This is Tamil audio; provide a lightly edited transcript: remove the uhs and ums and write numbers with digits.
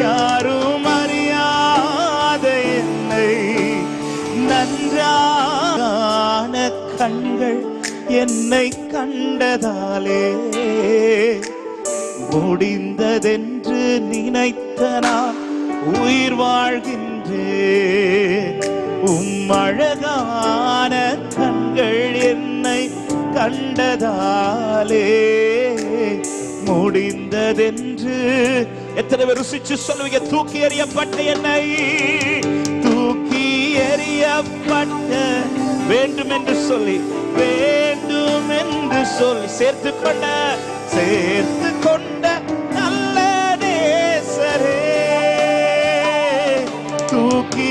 யாரும் அறியாத என்னை நன்றான கண்கள் என்னை கண்டதாலே முடிந்ததென்று நினைத்த நான் உயிர் வாழ்கின்றேன். அழகான கண்கள் என்னை கண்டதாலே முடிந்ததென்று. எத்தனை பேர் ருசிச்சு சொல்லுவீங்க? தூக்கி எறியப்பட்ட என்னை, தூக்கி எறியப்பட்ட வேண்டும் என்று சொல்லி, வேண்டும் என்று சொல்லி சேர்த்து கொண்ட நல்ல நேசரே, தூக்கி